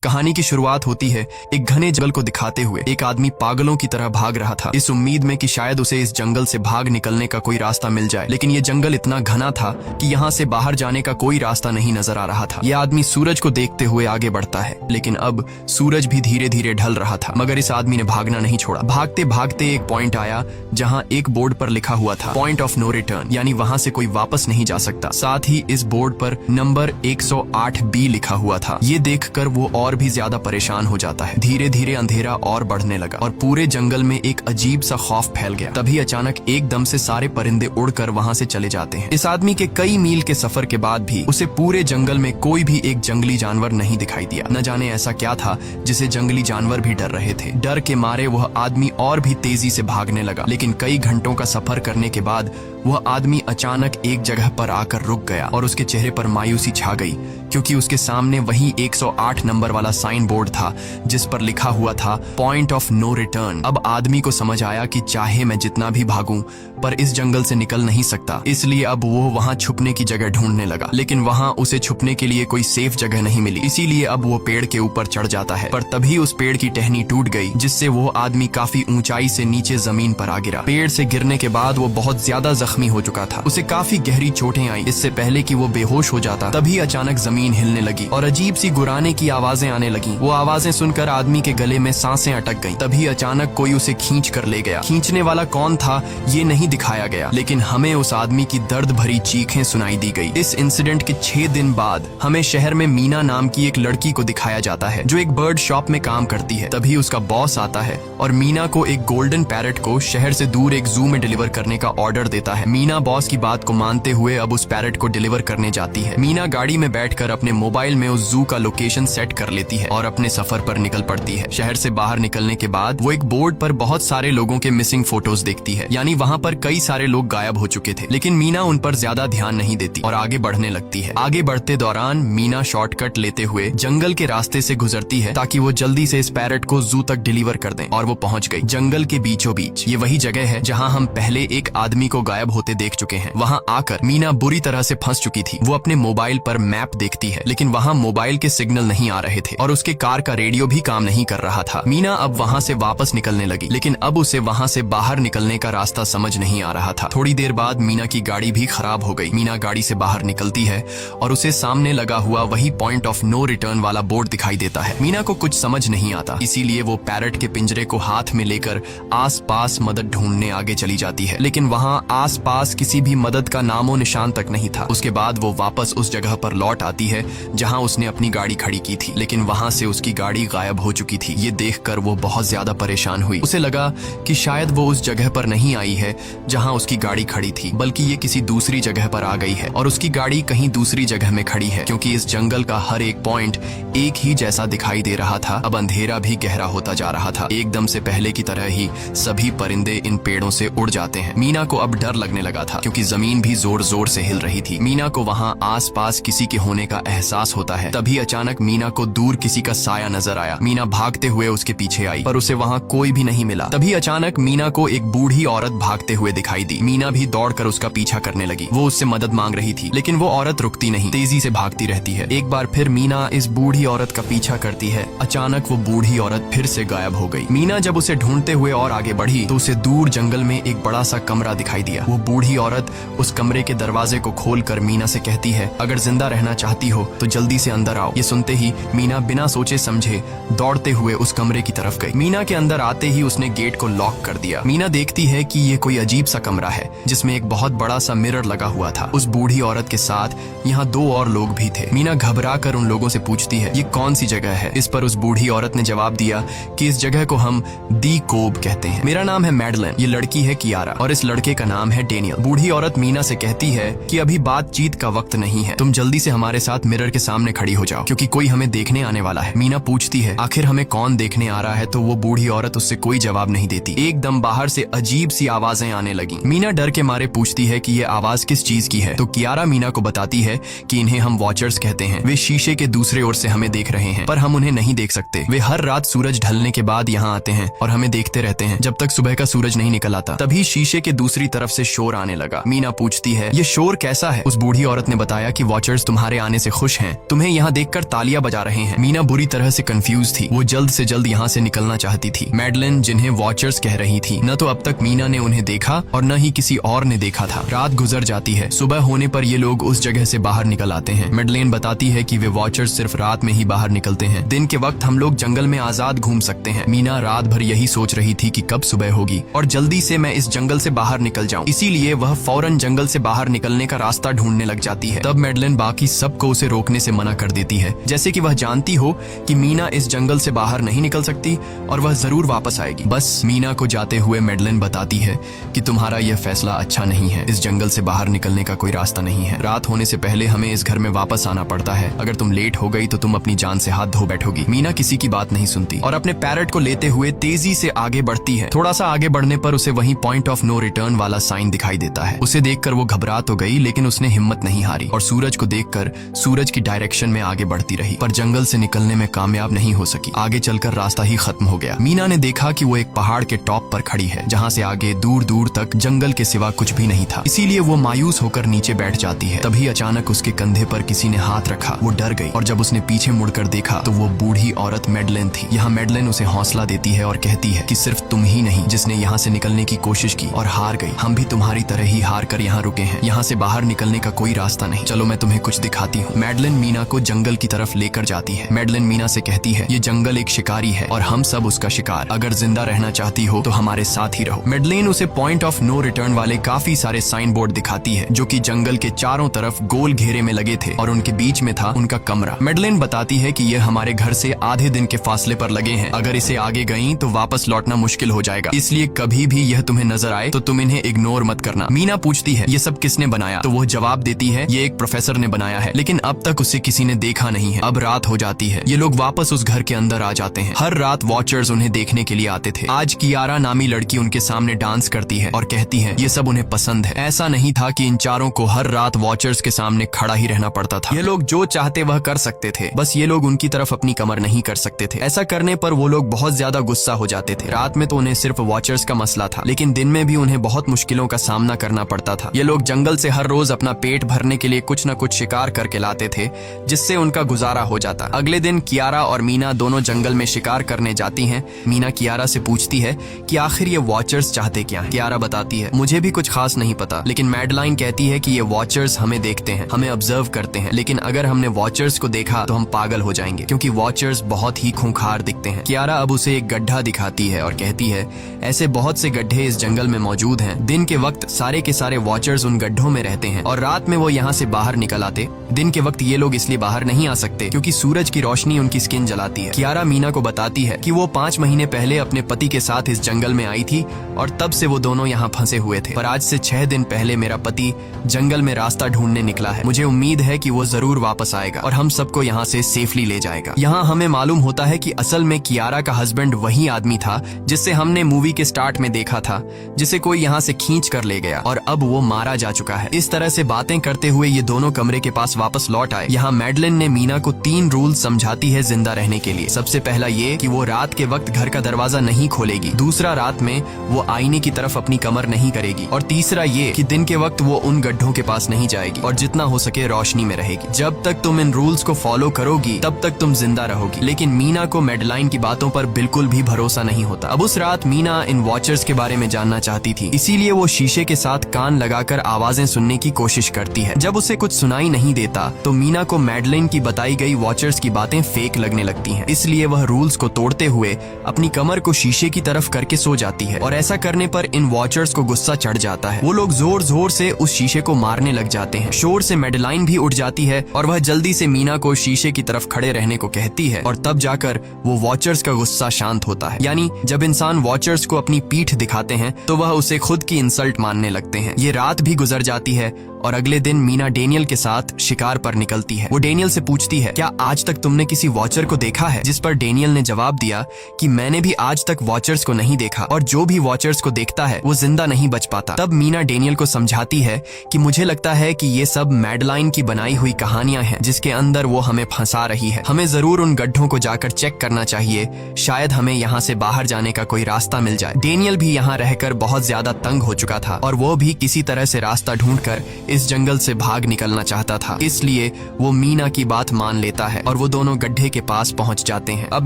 कहानी की शुरुआत होती है एक घने जंगल को दिखाते हुए। एक आदमी पागलों की तरह भाग रहा था, इस उम्मीद में कि शायद उसे इस जंगल से भाग निकलने का कोई रास्ता मिल जाए। लेकिन ये जंगल इतना घना था कि यहाँ से बाहर जाने का कोई रास्ता नहीं नजर आ रहा था। यह आदमी सूरज को देखते हुए आगे बढ़ता है, लेकिन अब सूरज भी धीरे धीरे ढल रहा था। मगर इस आदमी ने भागना नहीं छोड़ा। भागते भागते एक पॉइंट आया जहाँ एक बोर्ड पर लिखा हुआ था पॉइंट ऑफ नो रिटर्न, यानी वहाँ से कोई वापस नहीं जा सकता। साथ ही इस बोर्ड पर नंबर 108B लिखा हुआ था। ये देखकर वो और भी ज्यादा परेशान हो जाता है। धीरे धीरे अंधेरा और बढ़ने लगा और पूरे जंगल में एक अजीब सा खौफ फैल गया। तभी अचानक एकदम से सारे परिंदे उड़कर वहाँ से चले जाते हैं। इस आदमी के कई मील के सफर के बाद भी उसे पूरे जंगल में कोई भी एक जंगली जानवर नहीं दिखाई दिया। न जाने ऐसा क्या था जिसे जंगली जानवर भी डर रहे थे। डर के मारे वह आदमी और भी तेजी से भागने लगा, लेकिन कई घंटों का सफर करने के बाद वह आदमी अचानक एक जगह पर आकर रुक गया और उसके चेहरे पर मायूसी छा गई, क्योंकि उसके सामने वही 108 नंबर वाला साइन बोर्ड था जिस पर लिखा हुआ था पॉइंट ऑफ नो रिटर्न। अब आदमी को समझ आया कि चाहे मैं जितना भी भागूं पर इस जंगल से निकल नहीं सकता, इसलिए अब वो वहां छुपने की जगह ढूंढने लगा। लेकिन वहां उसे छुपने के लिए कोई सेफ जगह नहीं मिली, इसीलिए अब वो पेड़ के ऊपर चढ़ जाता है। पर तभी उस पेड़ की टहनी टूट गई, जिससे वो आदमी काफी ऊंचाई से नीचे जमीन पर आ गिरा। पेड़ से गिरने के बाद वो बहुत ज्यादा जख्मी हो चुका था। उसे काफी गहरी चोटें आई। इससे पहले कि वो बेहोश हो जाता तभी अचानक जमीन हिलने लगी और अजीब सी गुर्राने की आवाजें आने लगी। वो आवाजें सुनकर आदमी के गले में सांसें अटक गईं। तभी अचानक कोई उसे खींच कर ले गया। खींचने वाला कौन था ये नहीं दिखाया गया, लेकिन हमें उस आदमी की दर्द भरी चीखें सुनाई दी गई। इस इंसिडेंट के 6 दिन बाद हमें शहर में मीना नाम की एक लड़की को दिखाया जाता है जो एक बर्ड शॉप में काम करती है। तभी उसका बॉस आता है और मीना को एक गोल्डन पैरट को शहर से दूर एक जू में डिलीवर करने का ऑर्डर देता है। मीना बॉस की बात को मानते हुए अब उस पैरट को डिलीवर करने जाती है। मीना गाड़ी में बैठकर अपने मोबाइल में उस जू का लोकेशन सेट कर लेती है और अपने सफर पर निकल पड़ती है। शहर से बाहर निकलने के बाद वो एक बोर्ड पर बहुत सारे लोगों के मिसिंग फोटोज देखती है, यानी वहाँ पर कई सारे लोग गायब हो चुके थे। लेकिन मीना उन पर ज्यादा ध्यान नहीं देती और आगे बढ़ने लगती है। आगे बढ़ते दौरान मीना शॉर्टकट लेते हुए जंगल के रास्ते से गुजरती है ताकि वो जल्दी से इस पैरट को जू तक डिलीवर कर दें, और वो पहुंच गई जंगल के बीचों बीच। ये वही जगह है जहाँ हम पहले एक आदमी को गायब होते देख चुके हैं। वहाँ आकर मीना बुरी तरह से फंस चुकी थी। वो अपने मोबाइल पर मैप देखती है, लेकिन वहाँ मोबाइल के सिग्नल नहीं आ रहे थे और उसके कार का रेडियो भी काम नहीं कर रहा था। मीना अब वहाँ से वापस निकलने लगी, लेकिन अब उसे वहाँ से बाहर निकलने का रास्ता समझ नहीं आ रहा था। थोड़ी देर बाद मीना की गाड़ी भी खराब हो गई। मीना गाड़ी से बाहर निकलती है और उसे सामने लगा हुआ वही पॉइंट ऑफ नो रिटर्न वाला बोर्ड दिखाई देता है। मीना को कुछ समझ नहीं आता, इसीलिए वो पैरट के पिंजरे को हाथ में लेकर आसपास मदद ढूंढने आगे चली जाती है, लेकिन वहाँ आसपास किसी भी मदद का नामो निशान तक नहीं था। उसके बाद वो वापस उस जगह पर लौट आती है जहाँ उसने अपनी गाड़ी खड़ी की थी, लेकिन वहाँ से उसकी गाड़ी गायब हो चुकी थी। ये देखकर वो बहुत ज्यादा परेशान हुई। उसे लगा कि शायद वो उस जगह पर नहीं आई है जहाँ उसकी गाड़ी खड़ी थी, बल्कि ये किसी दूसरी जगह पर आ गई है और उसकी गाड़ी कहीं दूसरी जगह में खड़ी है, क्योंकि इस जंगल का हर एक पॉइंट एक ही जैसा दिखाई दे रहा था। अब अंधेरा भी गहरा होता जा रहा था। एकदम से पहले की तरह ही सभी परिंदे इन पेड़ों से उड़ जाते हैं। मीना को अब डर लगने लगा था, क्योंकि जमीन भी जोर जोर से हिल रही थी। मीना को वहाँ आसपास किसी के होने का एहसास होता है। तभी अचानक मीना को दूर किसी का साया नजर आया। मीना भागते हुए उसके पीछे आई, पर उसे वहाँ कोई भी नहीं मिला। तभी अचानक मीना को एक बूढ़ी औरत भागते हुए दिखाई दी। मीना भी दौड़कर उसका पीछा करने लगी। वो उससे मदद मांग रही थी, लेकिन वो औरत रुकती नहीं, तेजी से भागती रहती है। एक बार फिर मीना इस बूढ़ी औरत का पीछा करती है। अचानक वो बूढ़ी औरत फिर से गायब हो गई। मीना जब उसे ढूंढते हुए और आगे बढ़ी तो उसे दूर जंगल में एक बड़ा सा कमरा दिखाई दिया। वो बूढ़ी औरत उस कमरे के दरवाजे को खोलकर मीना से कहती है, अगर जिंदा रहना चाहती हो तो जल्दी से अंदर आओ। ये सुनते ही मीना बिना सोचे समझे दौड़ते हुए उस कमरे की तरफ गई। मीना के अंदर आते ही उसने गेट को लॉक कर दिया। मीना देखती है कि ये कोई अजीब सा कमरा है जिसमें एक बहुत बड़ा सा मिरर लगा हुआ था। उस बूढ़ी औरत के साथ यहाँ 2 और लोग भी थे। मीना घबरा कर उन लोगों से पूछती है, ये कौन सी जगह है? इस पर उस बूढ़ी औरत ने जवाब दिया कि इस जगह को हम दी कोब कहते हैं। मेरा नाम है मैडलन, ये लड़की है कियारा और इस लड़के का नाम है डेनियल। बूढ़ी औरत मीना से कहती है कि अभी बातचीत का वक्त नहीं है, तुम जल्दी से हमारे साथ मिरर के सामने खड़ी हो जाओ, क्योंकि कोई हमें देखने आने वाला है। मीना पूछती है, आखिर हमें कौन देखने आ रहा है? तो वो बूढ़ी औरत उससे कोई जवाब नहीं देती। एकदम बाहर से अजीब सी आवाजें आने लगी। मीना डर के मारे पूछती है कि ये आवाज किस चीज की है? तो कियारा मीना को बताती है कि इन्हें हम वॉचर्स कहते हैं। वे शीशे के दूसरे ओर से हमें देख रहे हैं, पर हम उन्हें नहीं देख सकते। वे हर रात सूरज ढलने के बाद यहाँ आते हैं और हमें देखते रहते हैं जब तक सुबह का सूरज नहीं निकल आता। तभी शीशे के दूसरी तरफ से शोर आने लगा। मीना पूछती है, ये शोर कैसा है? उस बूढ़ी औरत ने बताया कि वॉचर्स तुम्हारे आने से खुश हैं, तुम्हें यहाँ देखकर तालियां बजा रहे हैं। मीना बुरी तरह से कंफ्यूज थी, वो जल्द से जल्द यहाँ से निकलना चाहती थी। मैडलिन जिन्हें वॉचर्स कह रही थी, न तो अब तक मीना ने उन्हें देखा और न ही किसी और ने देखा था। रात गुजर जाती है, सुबह होने पर ये लोग उस जगह से बाहर निकल आते हैं। मैडलिन बताती है कि वे वॉचर्स सिर्फ रात में ही बाहर निकलते हैं, दिन के वक्त हम लोग जंगल में आजाद घूम सकते हैं। मीना रात भर यही सोच रही थी कि कब सुबह होगी और जल्दी से मैं इस जंगल से बाहर निकल जाऊं। इसीलिए वह फौरन जंगल से बाहर निकलने का रास्ता ढूंढने लग जाती है। तब मैडलिन बाकी सबको उसे रोकने से मना कर देती है, जैसे कि वह जानती हो कि मीना इस जंगल से बाहर नहीं निकल सकती और वह जरूर वापस आएगी। बस मीना को जाते हुए मैडलिन बताती है कि तुम्हारा यह फैसला अच्छा नहीं है, इस जंगल से बाहर निकलने का कोई रास्ता नहीं है। रात होने से पहले हमें इस घर में वापस आना पड़ता है, अगर तुम लेट हो गई तो तुम अपनी जान से हाथ धो बैठोगी। मीना किसी की बात नहीं सुनती और अपने पैरट को लेते हुए तेजी से आगे बढ़ती है। थोड़ा सा आगे बढ़ने पर उसे वहीं पॉइंट ऑफ नो रिटर्न वाला साइन दिखाई देता है। उसे देखकर वो घबरा तो गई, लेकिन उसने हिम्मत नहीं हारी और सूरज को देखकर सूरज की डायरेक्शन में आगे बढ़ती रही, पर जंगल से निकलने में कामयाब नहीं हो सकी। आगे चलकर रास्ता ही खत्म हो गया। मीना ने देखा कि वो एक पहाड़ के टॉप पर खड़ी है, जहाँ से आगे दूर दूर तक जंगल के सिवा कुछ भी नहीं था। इसीलिए वो मायूस होकर नीचे बैठ जाती है। तभी अचानक उसके कंधे पर किसी ने हाथ रखा। वो डर गई और जब उसने पीछे मुड़कर देखा तो वो बूढ़ी औरत मैडलिन थी। यहाँ मैडलिन उसे हौसला देती है और कहती है कि सिर्फ तुम ही नहीं जिसने यहाँ से निकलने की कोशिश की और हार गई, हम भी तुम्हारी तरह ही हार कर यहाँ रुके हैं। यहाँ से बाहर निकलने का कोई रास्ता नहीं, चलो मैं तुम्हें कुछ दिखाती हूँ। मैडलिन मीना को जंगल की तरफ लेकर जाती है। मैडलिन मीना से कहती है, ये जंगल एक शिकारी है और हम सब उसका शिकार, अगर जिंदा रहना चाहती हो तो हमारे साथ ही रहो। मैडलिन उसे पॉइंट ऑफ नो रिटर्न वाले काफी सारे साइन बोर्ड दिखाती है, जो कि जंगल के चारों तरफ गोल घेरे में लगे थे और उनके बीच में था उनका कमरा। मैडलिन बताती है कि यह हमारे घर से आधे दिन के फासले पर लगे हैं, अगर इसे आगे गई तो वापस लौटना मुश्किल हो जाएगा, इसलिए कभी भी यह तुम्हें नजर आए तो तुम इन्हें इग्नोर मत करना। मीना पूछती है, ये सब किसने बनाया? तो वो जवाब देती है, ये एक प्रोफेसर ने बनाया है, लेकिन अब तक उसे किसी ने देखा नहीं है। अब रात हो जाती है, ये लोग वापस उस घर के अंदर आ जाते हैं। हर रात वॉचर्स उन्हें देखने के लिए आते थे। आज कियारा नामी लड़की उनके सामने डांस करती है और कहती है ये सब उन्हें पसंद है। ऐसा नहीं था कि इन चारों को हर रात वॉचर्स के सामने खड़ा ही रहना पड़ता था। ये लोग जो चाहते वह कर सकते थे, बस ये लोग उनकी तरफ अपनी कमर नहीं कर सकते थे। ऐसा करने पर वो लोग बहुत ज्यादा गुस्सा हो जाते थे। रात में तो उन्हें सिर्फ वॉचर्स का मसला था, लेकिन दिन में भी उन्हें बहुत मुश्किलों का सामना करना पड़ता था। ये लोग जंगल से हर रोज अपना पेट भरने के लिए कुछ न कुछ शिकार करके लाते थे, जिससे उनका गुजारा हो जाता। अगले दिन कियारा और मीना दोनों जंगल में शिकार करने जाती हैं। मीना कियारा से पूछती है कि आखिर ये वॉचर्स चाहते क्या हैं? कियारा बताती है, मुझे भी कुछ खास नहीं पता, लेकिन मैडलाइन कहती है कि ये वॉचर्स हमें देखते हैं, हमें ऑब्जर्व करते हैं, लेकिन अगर हमने वॉचर्स को देखा तो हम पागल हो जाएंगे, क्योंकि वॉचर्स बहुत ही खूंखार दिखते हैं। कियारा अब उसे एक गड्ढा दिखाती है और कहती है, ऐसे बहुत से गड्ढे इस जंगल में मौजूद हैं। दिन के वक्त सारे के सारे वॉचर्स उन गड्ढों में रहते हैं और रात में वो यहाँ से बाहर निकल आते। दिन के वक्त ये लोग इसलिए बाहर नहीं आ सकते क्योंकि सूरज की रोशनी उनकी स्किन जलाती है। कियारा मीना को बताती है कि वो 5 महीने पहले अपने पति के साथ इस जंगल में आई थी और तब से वो दोनों यहाँ फंसे हुए थे, पर आज से 6 दिन पहले मेरा पति जंगल में रास्ता ढूंढने निकला है। मुझे उम्मीद है कि वो जरूर वापस आएगा और हम सबको यहाँ से सेफली ले जाएगा। यहाँ हमें मालूम होता है कि असल में कियारा का हस्बैंड वही आदमी था जिससे हमने मूवी के स्टार्ट में देखा था, जिसे कोई यहाँ से खींच कर ले गया और अब वो मारा जा चुका है। इस तरह से बातें करते हुए ये दोनों कमरे के पास वापस लौट आए। यहाँ मैडलिन ने मीना को 3 रूल समझाती है जिंदा रहने के लिए। सबसे पहला ये कि वो रात के वक्त घर का दरवाजा नहीं खोलेगी। दूसरा, रात में वो आईने की तरफ अपनी कमर नहीं करेगी। और तीसरा ये कि दिन के वक्त वो उन गड्ढों के पास नहीं जाएगी और जितना हो सके रोशनी में रहेगी। जब तक तुम इन रूल्स को फॉलो करोगी तब तक तुम जिंदा रहोगी। लेकिन मीना को मैडलाइन की बातों पर बिल्कुल भी भरोसा नहीं होता। अब उस रात मीना इन वॉचर्स के बारे में जानना चाहती थी, इसीलिए वो शीशे के साथ कान लगाकर आवाजें सुनने की कोशिश करती है। जब उसे कुछ सुनाई नहीं देता तो मीना को मैडलिन की बताई गई वॉचर्स की बातें फेक लगने लगती हैं। इसलिए वह रूल्स को तोड़ते हुए अपनी कमर को शीशे की तरफ करके सो जाती है और ऐसा करने पर इन वॉचर्स को गुस्सा चढ़ जाता है। वो लोग जोर जोर से उस शीशे को मारने लग जाते हैं। शोर से मैडलाइन भी उठ जाती है और वह जल्दी से मीना को शीशे की तरफ खड़े रहने को कहती है और तब जाकर वो वॉचर्स का गुस्सा शांत होता है। यानी जब इंसान वॉचर्स को अपनी पीठ दिखाते हैं तो वह उसे खुद की इंसल्ट मानने लगते हैं। ये रात भी गुजर जाती है और अगले दिन मीना डेनियल के साथ शिकार पर निकलती है। वो डेनियल से पूछती है, क्या आज तक तुमने किसी वॉचर को देखा है? जिस पर डेनियल ने जवाब दिया कि मैंने भी आज तक वॉचर्स को नहीं देखा और जो भी वॉचर्स को देखता है वो जिंदा नहीं बच पाता। तब मीना डेनियल को समझाती है कि मुझे लगता है कि ये सब मैडलाइन की बनाई हुई कहानियां हैं जिसके अंदर वो हमें फंसा रही है। हमें जरूर उन गड्ढों को जाकर चेक करना चाहिए, शायद हमें यहाँ से बाहर जाने का कोई रास्ता मिल जाए। डेनियल भी यहाँ रहकर बहुत ज्यादा तंग हो चुका था और वो भी किसी तरह से रास्ता ढूंढकर इस जंगल से भाग निकलना चाहता था, इसलिए वो मीना की बात मान लेता है और वो दोनों गड्ढे के पास पहुंच जाते हैं। अब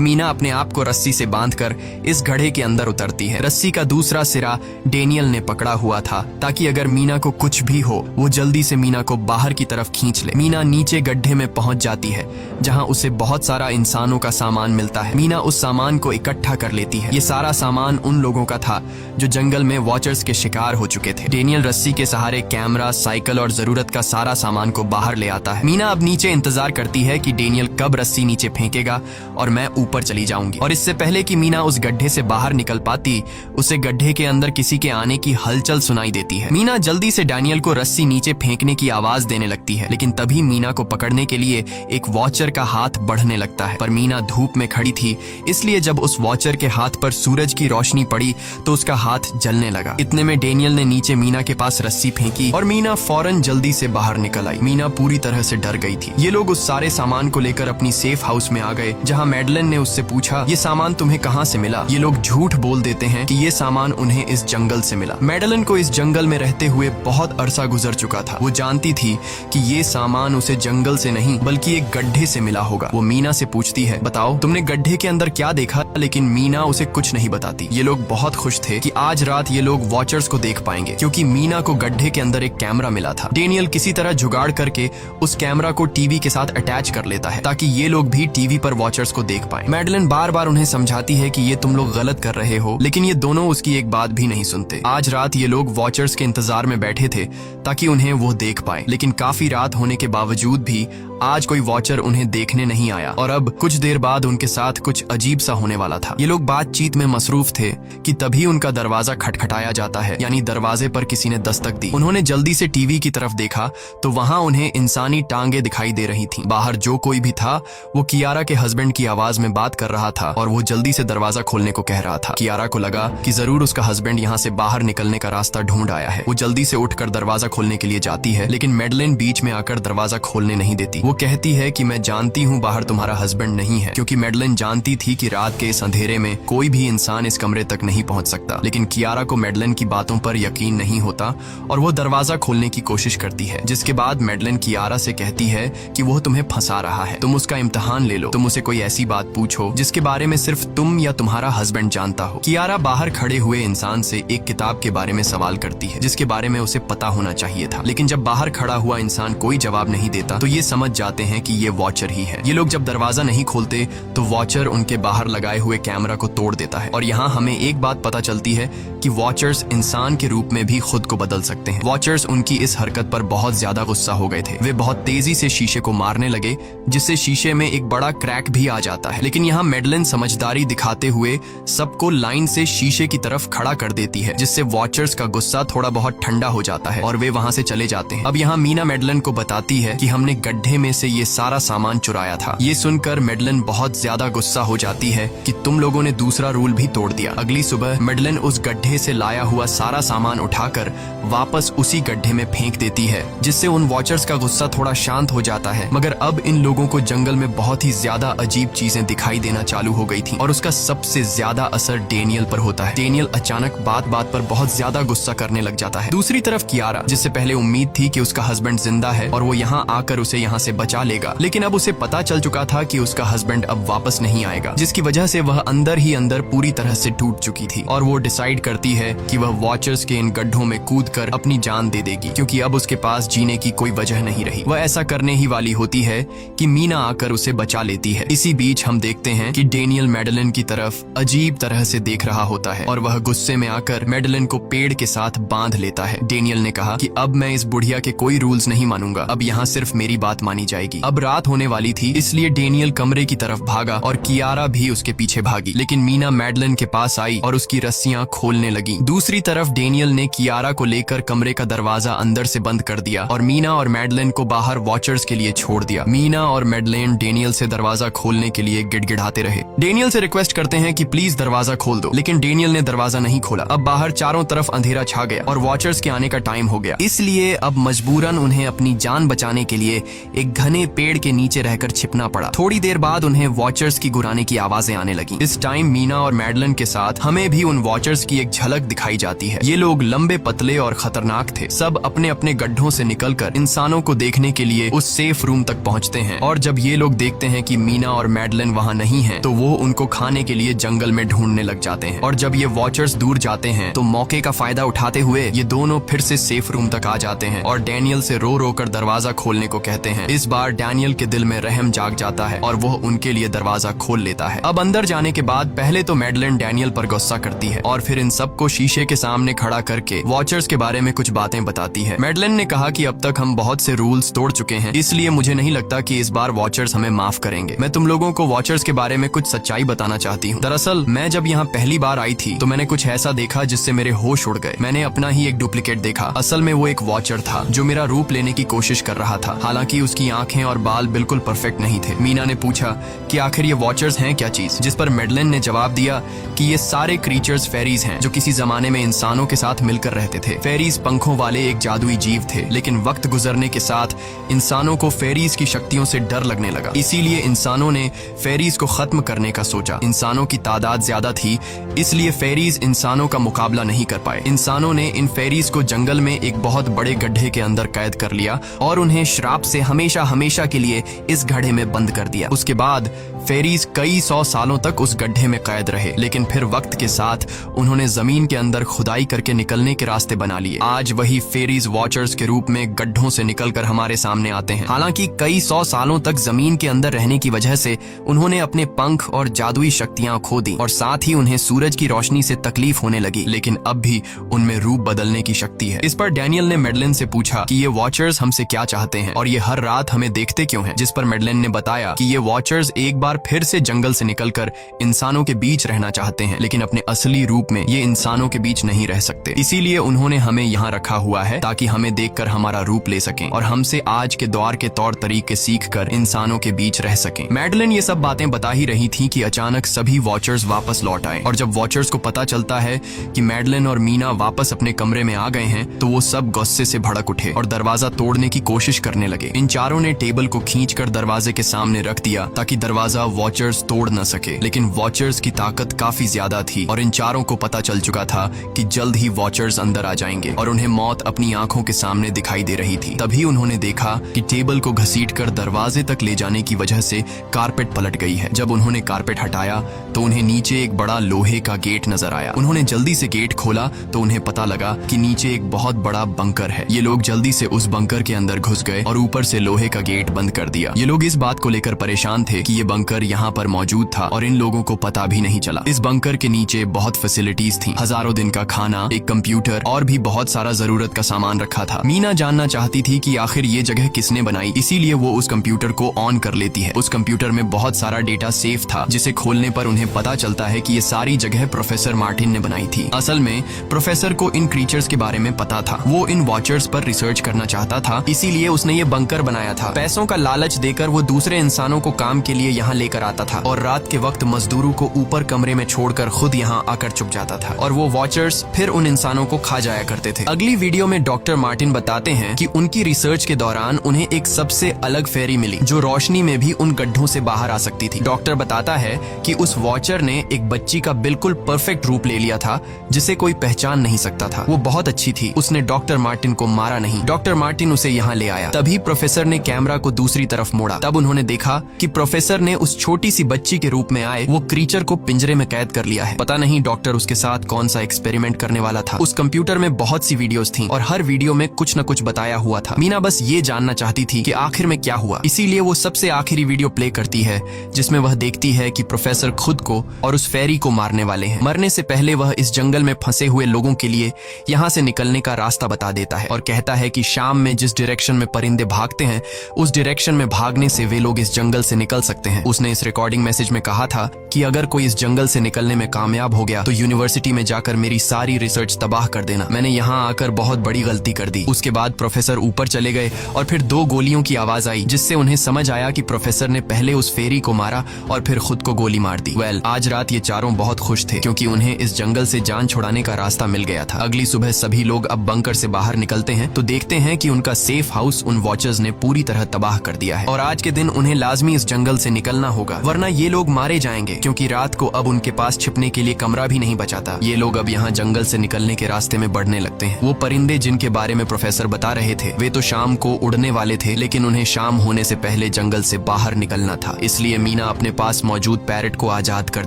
मीना अपने आप को रस्सी से बांधकर इस गड्ढे के अंदर उतरती है। रस्सी का दूसरा सिरा डेनियल ने पकड़ा हुआ था ताकि अगर मीना को कुछ भी हो वो जल्दी से मीना को बाहर की तरफ खींच ले। मीना नीचे गड्ढे में पहुंच जाती है जहां उसे बहुत सारा इंसानों का सामान मिलता है। मीना उस सामान को इकट्ठा कर लेती है। ये सारा सामान उन लोगों का था जो जंगल में वॉचर्स के शिकार हो चुके थे। डेनियल रस्सी के सहारे कैमरा, साइकिल और जरूरत का सारा सामान को बाहर ले आता है। मीना अब नीचे इंतजार करती है कि डेनियल कब रस्सी नीचे फेंकेगा और मैं ऊपर चली जाऊंगी। और इससे पहले कि मीना उस गड्ढे से बाहर निकल पाती, उसे गड्ढे के अंदर किसी के आने की हलचल सुनाई देती है। मीना जल्दी से डेनियल को रस्सी नीचे फेंकने की आवाज देने लगती है, लेकिन तभी मीना को पकड़ने के लिए एक वॉचर का हाथ बढ़ने लगता है। पर मीना धूप में खड़ी थी, इसलिए जब उस वॉचर के हाथ पर सूरज की रोशनी पड़ी तो उसका हाथ जलने लगा। इतने में डेनियल ने नीचे मीना के पास रस्सी फेंकी और मीना फौरन जल्दी से बाहर निकल आई। मीना पूरी तरह से डर गई थी। ये लोग उस सारे सामान को लेकर अपनी सेफ हाउस में आ गए, जहाँ मैडलिन ने उससे पूछा, ये सामान तुम्हें कहाँ से मिला? ये लोग झूठ बोल देते हैं कि ये सामान उन्हें इस जंगल से मिला। मैडलिन को इस जंगल में रहते हुए बहुत अरसा गुजर चुका था। वो जानती थी कि ये सामान उसे जंगल से नहीं बल्कि एक गड्ढे से मिला होगा। वो मीना से पूछती है, बताओ तुमने गड्ढे के अंदर क्या देखा? लेकिन मीना उसे कुछ नहीं बताती। ये लोग बहुत खुश थे कि आज रात ये लोग वॉचर्स को देख पाएंगे, क्योंकि मीना को गड्ढे के अंदर एक कैमरा मिला था। डेनियल किसी तरह जुगाड़ करके उस कैमरा को टीवी के साथ अटैच कर लेता है ताकि ये लोग भी टीवी पर वॉचर्स को देख पाएं। मैडलिन बार बार उन्हें समझाती है कि ये तुम लोग गलत कर रहे हो, लेकिन ये दोनों उसकी एक बात भी नहीं सुनते। आज रात ये लोग वॉचर्स के इंतजार में बैठे थे ताकि उन्हें वो देख पाए, लेकिन काफी रात होने के बावजूद भी आज कोई वॉचर उन्हें देखने नहीं आया और अब कुछ देर बाद उनके साथ कुछ अजीब सा होने वाला था। ये लोग बातचीत में मसरूफ थे कि तभी उनका दरवाजा खटखटाया जाता है, यानी दरवाजे पर किसी ने दस्तक दी। उन्होंने जल्दी से टीवी की तरफ देखा तो वहां उन्हें इंसानी टांगे दिखाई दे रही थीं। बाहर जो कोई भी था वो कियारा के हस्बैंड की आवाज में बात कर रहा था और वो जल्दी से दरवाजा खोलने को कह रहा था। कियारा को लगा कि जरूर उसका हस्बैंड यहाँ से बाहर निकलने का रास्ता ढूंढ आया है। वो जल्दी से उठकर दरवाजा खोलने के लिए जाती है, लेकिन मैडलिन बीच में आकर दरवाजा खोलने नहीं देती। वो कहती है कि मैं जानती हूँ बाहर तुम्हारा हस्बैंड नहीं है, क्योंकि मैडलिन जानती थी कि रात के इस अंधेरे में कोई भी इंसान इस कमरे तक नहीं पहुंच सकता। लेकिन कियारा को मैडलिन की बातों पर यकीन नहीं होता और वो दरवाजा खोलने की कोशिश करती है, जिसके बाद मैडलिन कियारा से कहती है कि वो तुम्हें फंसा रहा है, तुम उसका इम्तिहान ले लो, तुम उसे कोई ऐसी बात पूछो जिसके बारे में सिर्फ तुम या तुम्हारा हस्बैंड जानता हो। कियारा बाहर खड़े हुए इंसान से एक किताब के बारे में सवाल करती है जिसके बारे में उसे पता होना चाहिए था, लेकिन जब बाहर खड़ा हुआ इंसान कोई जवाब नहीं देता तो ये समझ जाते हैं कि ये वॉचर ही है। ये लोग जब दरवाजा नहीं खोलते तो वॉचर उनके बाहर लगाए हुए कैमरा को तोड़ देता है और यहाँ हमें एक बात पता चलती है कि वॉचर्स इंसान के रूप में भी खुद को बदल सकते हैं। वॉचर्स उनकी इस हरकत पर बहुत ज्यादा गुस्सा हो गए थे। वे बहुत तेजी से शीशे को मारने लगे जिससे शीशे में एक बड़ा क्रैक भी आ जाता है, लेकिन यहाँ मैडलिन समझदारी दिखाते हुए सबको लाइन से शीशे की तरफ खड़ा कर देती है, जिससे वॉचर्स का गुस्सा थोड़ा बहुत ठंडा हो जाता है और वे वहाँ से चले जाते हैं। अब यहाँ मीना मैडलिन को बताती है कि हमने गड्ढे में से ये सारा सामान चुराया था। ये सुनकर मैडलिन बहुत ज्यादा गुस्सा हो जाती है कि तुम लोगों ने दूसरा रूल भी तोड़ दिया। अगली सुबह मैडलिन उस गड्ढे से लाया हुआ सारा सामान उठाकर वापस उसी गड्ढे में फेंक देती है, जिससे उन वॉचर्स का गुस्सा थोड़ा शांत हो जाता है। मगर अब इन लोगों को जंगल में बहुत ही ज्यादा अजीब चीजें दिखाई देना चालू हो गई थी और उसका सबसे ज्यादा असर डेनियल पर होता है। डेनियल अचानक बात बात पर बहुत ज्यादा गुस्सा करने लग जाता है। दूसरी तरफ कियारा, जिससे पहले उम्मीद थी कि उसका हस्बैंड जिंदा है और वो यहाँ आकर उसे यहाँ से बचा लेगा, लेकिन अब उसे पता चल चुका था कि उसका हस्बैंड अब वापस नहीं आएगा, जिसकी वजह से वह अंदर ही अंदर पूरी तरह से टूट चुकी थी और वो डिसाइड करती है कि वह वॉचर्स के इन गड्ढों में कूदकर अपनी जान दे देगी, क्योंकि अब उसके पास जीने की कोई वजह नहीं रही। वह ऐसा करने ही वाली होती है कि मीना आकर उसे बचा लेती है। इसी बीच हम देखते हैं कि डेनियल मैडलिन की तरफ अजीब तरह से देख रहा होता है और वह गुस्से में आकर मैडलिन को पेड़ के साथ बांध लेता है। डेनियल ने कहा कि अब मैं इस बुढ़िया के कोई रूल्स नहीं मानूंगा, अब यहाँ सिर्फ मेरी बात मानी जाएगी। अब रात होने वाली थी, इसलिए डेनियल कमरे की तरफ भागा और कियारा भी उसके पीछे भागी, लेकिन मीना मैडलिन के पास आई और उसकी रस्सियां खोलने लगी। दूसरी तरफ डेनियल ने कियारा को लेकर कमरे का दरवाजा अंदर अंदर से बंद कर दिया और मीना और मैडलिन को बाहर वॉचर्स के लिए छोड़ दिया। मीना और मैडलिन डेनियल से दरवाजा खोलने के लिए गिड़गिड़ाते रहे। डेनियल से रिक्वेस्ट करते हैं कि प्लीज दरवाजा खोल दो, लेकिन डेनियल ने दरवाजा नहीं खोला। अब बाहर चारों तरफ अंधेरा छा गया और वॉचर्स के आने का टाइम हो गया, इसलिए अब मजबूरन उन्हें अपनी जान बचाने के लिए एक घने पेड़ के नीचे रहकर छिपना पड़ा। थोड़ी देर बाद उन्हें वॉचर्स की गुराने की आवाजें आने लगी। इस टाइम मीना और मैडलिन के साथ हमें भी उन वॉचर्स की एक झलक दिखाई जाती है। ये लोग लंबे, पतले और खतरनाक थे। सब अपने अपने गड्ढों से निकलकर इंसानों को देखने के लिए उस सेफ रूम तक पहुंचते हैं और जब ये लोग देखते हैं कि मीना और मैडलिन वहां नहीं हैं, तो वो उनको खाने के लिए जंगल में ढूंढने लग जाते हैं। और जब ये वॉचर्स दूर जाते हैं तो मौके का फायदा उठाते हुए ये दोनों फिर से सेफ रूम तक आ जाते हैं और डैनियल से रो रो कर दरवाजा खोलने को कहते हैं। इस बार डैनियल के दिल में रहम जाग जाता है और वो उनके लिए दरवाजा खोल लेता है। अब अंदर जाने के बाद पहले तो मैडलिन डैनियल पर गुस्सा करती है और फिर इन सबको शीशे के सामने खड़ा करके वॉचर्स के बारे में कुछ बातें बताती है। मैडलिन ने कहा कि अब तक हम बहुत से रूल्स तोड़ चुके हैं, इसलिए मुझे नहीं लगता कि इस बार वॉचर्स हमें माफ करेंगे। मैं तुम लोगों को वॉचर्स के बारे में कुछ सच्चाई बताना चाहती हूँ। दरअसल मैं जब यहाँ पहली बार आई थी तो मैंने कुछ ऐसा देखा जिससे मेरे होश उड़ गए। मैंने अपना ही एक डुप्लीकेट देखा। असल में वो एक वॉचर था जो मेरा रूप लेने की कोशिश कर रहा था। हालांकि उसकी आंखें और बाल बिल्कुल परफेक्ट नहीं थे। मीना ने पूछा कि आखिर ये वॉचर्स हैं क्या चीज, जिस पर मैडलिन ने जवाब दिया कि ये सारे क्रीचर्स फेरीज हैं जो किसी जमाने में इंसानों के साथ मिलकर रहते थे। फेरीज पंखों वाले एक जादुई जीव थे, लेकिन वक्त गुजरने के साथ इंसानों को फेरीज की शक्तियों से डर लगने लगा। इसीलिए इंसानों ने फेरीज को खत्म करने का सोचा। इंसानों की तादाद ज्यादा थी, इसलिए फेरीज इंसानों का मुकाबला नहीं कर पाए। इंसानों ने इन फेरीज को जंगल में एक बहुत बड़े गड्ढे के अंदर कैद कर लिया और उन्हें श्राप से हमेशा हमेशा के लिए इस गड्ढे में बंद कर दिया। उसके बाद फेरीज कई 100 सालों तक उस गड्ढे में कैद रहे, लेकिन फिर वक्त के साथ उन्होंने जमीन के अंदर खुदाई करके निकलने के रास्ते बना लिए। आज वही फेरीज वॉचर्स के रूप में गड्ढों से निकलकर हमारे सामने आते हैं। हालांकि कई 100 सालों तक जमीन के अंदर रहने की वजह से उन्होंने अपने पंख और जादुई शक्तियां खो दी और साथ ही उन्हें सूरज की रोशनी से तकलीफ होने लगी, लेकिन अब भी उनमें रूप बदलने की शक्ति है। इस पर डैनियल ने मैडलिन से पूछा कि ये वॉचर्स हमसे क्या चाहते हैं और ये हर रात हमें देखते क्यों हैं, जिस पर मैडलिन ने बताया कि ये वॉचर्स एक बार फिर से जंगल से निकलकर इंसानों के बीच रहना चाहते हैं, लेकिन अपने असली रूप में ये इंसानों के बीच नहीं रह सकते। इसीलिए उन्होंने हमें यहाँ रखा हुआ है ताकि हमें देखकर हमारा रूप ले सकें और हमसे आज के दौर के तौर तरीके सीखकर इंसानों के बीच रह सकें। मैडलिन ये सब बातें बता ही रही थी कि अचानक सभी वॉचर्स वापस लौट आए और जब वॉचर्स को पता चलता है कि मैडलिन और मीना वापस अपने कमरे में आ गए हैं तो वो सब गुस्से से भड़क उठे और दरवाजा तोड़ने की कोशिश करने लगे। इन चारों ने टेबल को खींचकर दरवाजे के सामने रख दिया ताकि दरवाजा वॉचर्स तोड़ न सके, लेकिन वॉचर्स की ताकत काफी ज्यादा थी और इन चारों को पता चल चुका था कि जल्द ही वॉचर्स अंदर आ जाएंगे और उन्हें मौत अपनी आंखों के सामने दिखाई दे रही थी। तभी उन्होंने देखा कि टेबल को घसीटकर दरवाजे तक ले जाने की वजह से कारपेट पलट गई है। जब उन्होंने कारपेट हटाया तो उन्हें नीचे एक बड़ा लोहे का गेट नजर आया। उन्होंने जल्दी से गेट खोला तो उन्हें पता लगा कि नीचे एक बहुत बड़ा बंकर है। ये लोग जल्दी से उस बंकर के अंदर घुस गए और ऊपर से लोहे का गेट बंद कर दिया। ये लोग इस बात को लेकर परेशान थे कि ये बंकर यहाँ पर मौजूद था और इन लोगों को पता भी नहीं चला। इस बंकर के नीचे बहुत फैसिलिटीज थी, हजारों दिन का खाना, एक कंप्यूटर और भी बहुत सारा जरूरत का सामान रखा था। मीना जानना चाहती थी कि आखिर ये जगह किसने बनाई, इसीलिए वो उस कंप्यूटर को ऑन कर लेती है। उस कंप्यूटर में बहुत सारा डेटा सेफ था, जिसे खोलने पर उन्हें पता चलता है कि ये सारी जगह प्रोफेसर मार्टिन ने बनाई थी। असल में प्रोफेसर को इन क्रीचर्स के बारे में पता था। वो इन वॉचर्स पर रिसर्च करना चाहता था, इसीलिए उसने ये बंकर बनाया था। पैसों का लालच देकर वो दूसरे इंसानों को काम के लिए यहाँ लेकर आता था और रात के वक्त मजदूरों को ऊपर कमरे में छोड़कर खुद यहाँ आकर छुप जाता था और वो वॉचर्स फिर उन इंसानों को खा जाया करते थे। अगली वीडियो में डॉक्टर मार्टिन बताते हैं कि उनकी रिसर्च के दौरान उन्हें एक सबसे अलग फेरी मिली जो रोशनी में भी उन गड्ढों से बाहर आ सकती थी। डॉक्टर बताता है कि उस वॉचर ने एक बच्ची का बिल्कुल परफेक्ट रूप ले लिया था जिसे कोई पहचान नहीं सकता था। वो बहुत अच्छी थी, उसने डॉक्टर मार्टिन को मारा नहीं। डॉक्टर मार्टिन उसे यहाँ ले आया। तभी प्रोफेसर ने कैमरा को दूसरी तरफ मोड़ा। तब उन्होंने देखा कि प्रोफेसर ने उस छोटी सी बच्ची के रूप में आए वो क्रीचर को पिंजरे में कैद कर लिया है। पता नहीं डॉक्टर उसके साथ कौन सा एक्सपेरिमेंट करने वाला था। उस कंप्यूटर में बहुत सी वीडियोस थी और हर वीडियो में कुछ न कुछ बताया हुआ था। मीना बस ये जानना चाहती थी कि आखिर में क्या हुआ, इसीलिए वो सबसे आखिरी वीडियो प्ले करती है जिसमें वह देखती है कि प्रोफेसर खुद को और उस फेरी को मारने वाले हैं। मरने से पहले वह इस जंगल में फंसे हुए लोगों के लिए यहाँ से निकलने का रास्ता बता देता है और कहता है कि शाम में जिस डायरेक्शन में परिंदे भागते हैं उस डायरेक्शन में भागने से वे लोग इस जंगल से निकल सकते हैं। उसने इस रिकॉर्डिंग मैसेज में कहा था कि अगर कोई इस जंगल से निकलने में कामयाब हो गया तो यूनिवर्सिटी में जाकर मेरी सारी रिसर्च तबाह कर देना। मैंने यहाँ आकर बहुत बड़ी गलती गलती कर दी। उसके बाद प्रोफेसर ऊपर चले गए और फिर 2 गोलियों की आवाज आई, जिससे उन्हें समझ आया कि प्रोफेसर ने पहले उस फेरी को मारा और फिर खुद को गोली मार दी। आज रात ये चारों बहुत खुश थे क्योंकि उन्हें इस जंगल से जान छुड़ाने का रास्ता मिल गया था। अगली सुबह सभी लोग अब बंकर से बाहर निकलते हैं तो देखते हैं कि उनका सेफ हाउस उन वॉचर्स ने पूरी तरह तबाह कर दिया है और आज के दिन उन्हें लाजमी इस जंगल से निकलना होगा, वरना ये लोग मारे जाएंगे क्योंकि रात को अब उनके पास छिपने के लिए कमरा भी नहीं बचा था। ये लोग अब यहाँ जंगल से निकलने के रास्ते में बढ़ने लगते हैं। वो परिंदे जिनके बारे में प्रोफेसर बता रहे थे वे तो शाम को उड़ने वाले थे, लेकिन उन्हें शाम होने से पहले जंगल से बाहर निकलना था। इसलिए मीना अपने पास मौजूद पैरट को आजाद कर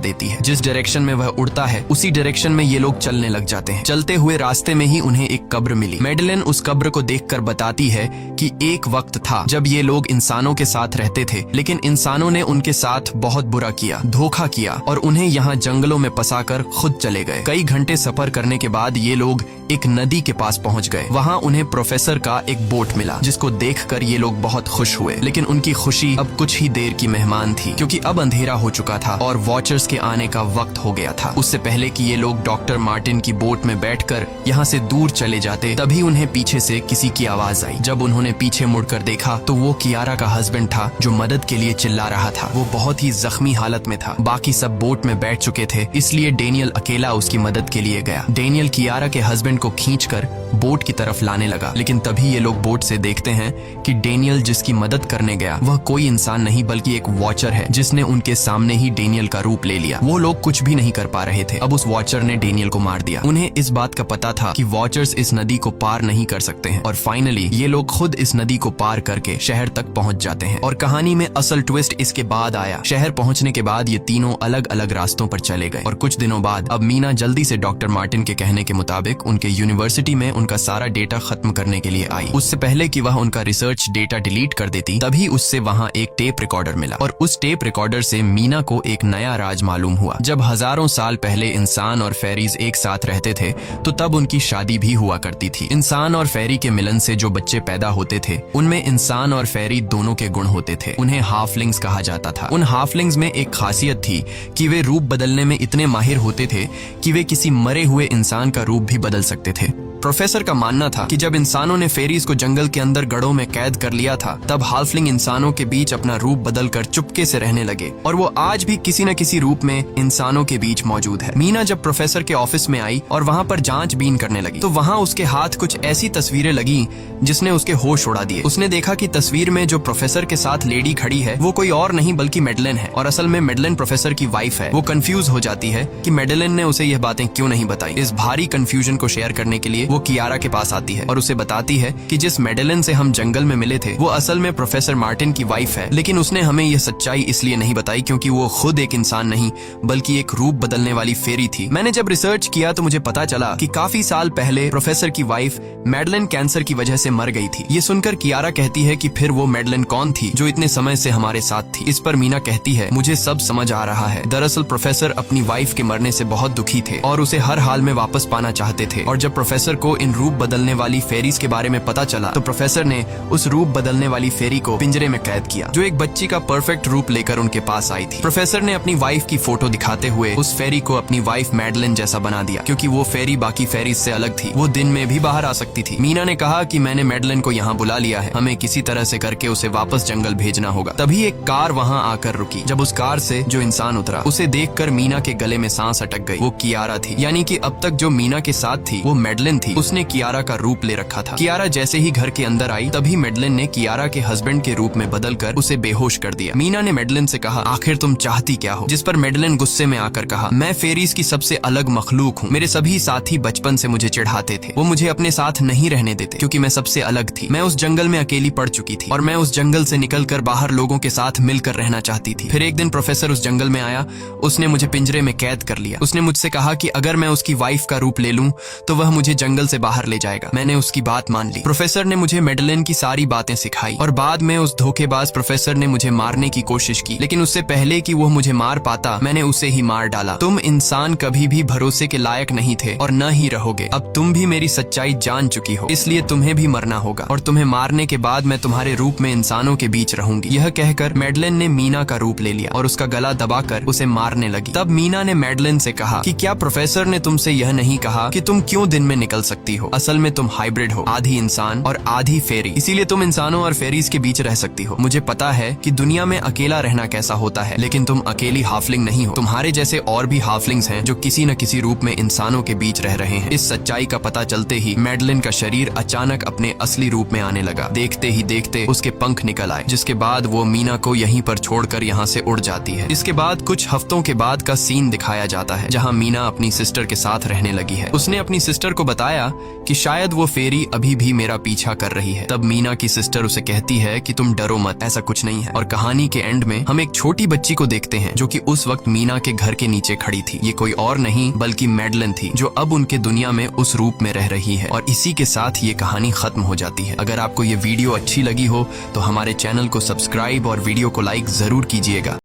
देती है। जिस डायरेक्शन में वह उड़ता है उसी डायरेक्शन में ये लोग चलने लग जाते हैं। चलते हुए रास्ते में ही उन्हें एक कब्र मिली। मैडेलिन उस कब्र को देखकर बताती है कि एक वक्त था जब ये लोग इंसानों के साथ रहते थे, लेकिन इंसानों ने उनके साथ बहुत बुरा किया, धोखा किया और उन्हें यहाँ जंगलों में फंसाकर खुद चले गए। कई घंटे सफर करने के बाद ये लोग एक नदी के पास पहुंच गए। वहाँ उन्हें प्रोफेसर का एक बोट मिला, जिसको देखकर ये लोग बहुत खुश हुए, लेकिन उनकी खुशी अब कुछ ही देर की मेहमान थी क्योंकि अब अंधेरा हो चुका था और वॉचर्स के आने का वक्त हो गया था। उससे पहले कि ये लोग डॉक्टर मार्टिन की बोट में बैठकर यहाँ से दूर चले जाते, तभी उन्हें पीछे से किसी की आवाज आई। जब उन्होंने पीछे मुड़कर देखा तो वो कियारा का हस्बैंड था जो मदद के लिए चिल्ला रहा था। वो बहुत ही जख्मी हालत में था। बाकी सब बोट में बैठ चुके थे, इसलिए डेनियल अकेला उसकी मदद के लिए गया। डेनियल कियारा के हस्बैंड को खींचकर बोट की तरफ लाने लगा, लेकिन तभी ये लोग बोट से देखते हैं कि डेनियल जिसकी मदद करने गया वह कोई इंसान नहीं बल्कि एक वॉचर है, जिसने उनके सामने ही डेनियल का रूप ले लिया। वो लोग कुछ भी नहीं कर पा रहे थे। अब उस वॉचर ने डेनियल को मार दिया। उन्हें इस बात का पता था कि वॉचर्स इस नदी को पार नहीं कर सकते हैं और फाइनली ये लोग खुद इस नदी को पार करके शहर तक पहुंच जाते हैं। और कहानी में असल ट्विस्ट इसके बाद आया। शहर पहुंचने के बाद ये तीनों अलग अलग रास्तों पर चले गए और कुछ दिनों बाद अब मीना जल्दी से डॉक्टर मार्टिन के कहने के मुताबिक उनके यूनिवर्सिटी में उनका सारा डेटा खत्म करने के लिए आई। उससे पहले कि वह उनका रिसर्च डेटा डिलीट कर देती, तभी उससे वहाँ एक टेप रिकॉर्डर मिला और उस टेप रिकॉर्डर से मीना को एक नया राज मालूम हुआ। जब हजारों साल पहले इंसान और फेरीज एक साथ रहते थे तो तब उनकी शादी भी हुआ करती थी। इंसान और फेरी के मिलन से जो बच्चे पैदा होते थे उनमें इंसान और फेरी दोनों के गुण होते थे। उन्हें हाफलिंग्स कहा जाता था। उन हाफलिंग्स में एक खासियत थी कि वे रूप बदलने में इतने माहिर होते थे कि वे किसी मरे हुए इंसान का रूप भी बदल सकते थे। प्रोफेसर का मानना था कि जब इंसानों ने फेरीज को जंगल के अंदर गढ़ों में कैद कर लिया था, तब हाफलिंग इंसानों के बीच अपना रूप बदलकर चुपके से रहने लगे और वो आज भी किसी न किसी रूप में इंसानों के बीच मौजूद है। मीना जब प्रोफेसर के ऑफिस में आई और वहाँ पर जांचबीन करने लगी तो वहाँ उसके हाथ कुछ ऐसी तस्वीरें लगी जिसने उसके होश उड़ा दिए। उसने देखा कि तस्वीर में जो प्रोफेसर के साथ लेडी खड़ी है वो कोई और नहीं बल्कि मैडेलिन है और असल में मैडेलिन प्रोफेसर की वाइफ है। वो कंफ्यूज हो जाती है कि मैडेलिन ने उसे यह बातें क्यों नहीं बताई। इस भारी कंफ्यूजन को शेयर करने के लिए वो कियारा के पास आती है और उसे बताती है कि जिस मैडेलिन से हम जंगल में मिले थे वो असल में प्रोफेसर मार्टिन की वाइफ है, लेकिन उसने हमें यह सच्चाई इसलिए नहीं बताई क्योंकि वो खुद एक इंसान नहीं बल्कि एक रूप बदलने वाली फेरी थी। मैंने जब रिसर्च किया तो मुझे पता चला कि काफी साल पहले प्रोफेसर की वाइफ मैडेलिन कैंसर की वजह से मर गई थी। ये सुनकर कियारा कहती है कि फिर वो मैडेलिन कौन थी जो इतने समय से हमारे साथ थी। इस पर मीना कहती है, मुझे सब समझ आ रहा है। दरअसल प्रोफेसर अपनी वाइफ के मरने से बहुत दुखी थे और उसे हर हाल में वापस पाना चाहते थे और जब प्रोफेसर को इन रूप बदलने वाली फेरीज के बारे में पता चला तो प्रोफेसर ने उस रूप बदलने वाली फेरी को पिंजरे में कैद किया जो एक बच्ची का परफेक्ट रूप लेकर उनके पास आई थी। प्रोफेसर ने अपनी वाइफ की फोटो दिखाते हुए उस फेरी को अपनी वाइफ मैडेलिन जैसा बना दिया क्योंकि वो फेरी बाकी फेरीज से अलग थी। वो दिन में भी बाहर आ सकती थी। मीना ने कहा कि मैंने मैडेलिन को यहाँ बुला लिया है, हमें किसी तरह से करके उसे वापस जंगल भेजना होगा। तभी एक कार वहाँ आकर रुकी। जब उस कार से जो इंसान उतरा उसे देखकर मीना के गले में सांस अटक गई। वो कियारा थी, यानी कि अब तक जो मीना के साथ थी वो मैडेलिन थी। उसने कियारा का रूप ले रखा था। कियारा जैसे ही घर के अंदर आई तभी मैडेलिन ने कियारा के हस्बैंड के रूप में बदलकर उसे बेहोश कर दिया। मीना ने मैडेलिन से कहा, आखिर तुम चाहती क्या हो? जिस पर मैडेलिन गुस्से में आकर कहा, मैं फेरीज की सबसे अलग मखलूक हूँ। मेरे सभी साथी बचपन से मुझे चिढ़ाते थे। वो मुझे अपने साथ नहीं रहने देते क्योंकि मैं सबसे अलग थी। मैं उस जंगल में अकेली पड़ चुकी थी और मैं उस जंगल से निकलकर बाहर लोगों के साथ मिलकर रहना चाहती थी। फिर एक दिन प्रोफेसर उस जंगल में आया। उसने मुझे पिंजरे में कैद कर लिया। उसने मुझसे कहा कि अगर मैं उसकी वाइफ का रूप ले लूं तो वह मुझे जंगल से बाहर ले जाएगा। मैंने उसकी बात मान ली। प्रोफेसर ने मुझे मैडेलिन की सारी बातें सिखाई और बाद में उस धोखेबाज प्रोफेसर ने मुझे मारने की कोशिश की, लेकिन उससे पहले कि वो मुझे मार पाता मैंने उसे ही मार डाला। तुम इंसान कभी भी भरोसे के लायक नहीं थे और न ही रहोगे। अब तुम भी मेरी सच्चाई जान चुकी हो, इसलिए तुम्हें भी मरना होगा और तुम्हें मारने के बाद मैं तुम्हारे रूप में इंसानों के बीच रहूंगी। यह कहकर मैडेलिन ने मीना का रूप ले लिया और उसका गला दबाकर उसे मारने लगी। तब मीना ने मैडेलिन से कहा कि क्या प्रोफेसर ने तुमसे यह नहीं कहा कि तुम क्यों दिन में निकल सकती हो। असल में तुम हाइब्रिड हो, आधी इंसान और आधी फेरी, इसीलिए तुम इंसानों और फेरीज के बीच रह सकती हो। मुझे पता है कि दुनिया में अकेला रहना कैसा होता है, लेकिन तुम अकेली हाफलिंग नहीं हो। तुम्हारे जैसे और भी हाफलिंग्स हैं जो किसी न किसी रूप में इंसानों के बीच रह रहे हैं। इस सच्चाई का पता चलते ही मैडलिन का शरीर अचानक अपने असली रूप में आने लगा। देखते ही देखते उसके पंख निकल आए, जिसके बाद वो मीना को यहीं पर छोड़कर यहाँ से उड़ जाती है। इसके बाद कुछ हफ्तों के बाद का सीन दिखाया जाता है, जहाँ मीना अपनी सिस्टर के साथ रहने लगी है। उसने अपनी सिस्टर को बताया कि शायद वो फेरी अभी भी मेरा पीछा कर रही है। तब मीना की सिस्टर उसे कहती है कि तुम डरो मत, ऐसा कुछ नहीं है। और कहानी के एंड में हम एक छोटी बच्ची को देखते हैं जो कि उस वक्त मीना के घर के नीचे खड़ी थी। ये कोई और नहीं बल्कि मैडलिन थी, जो अब उनके दुनिया में उस रूप में रह रही है। और इसी के साथ ये कहानी खत्म हो जाती है। अगर आपको ये वीडियो अच्छी लगी हो तो हमारे चैनल को सब्सक्राइब और वीडियो को लाइक जरूर कीजिएगा।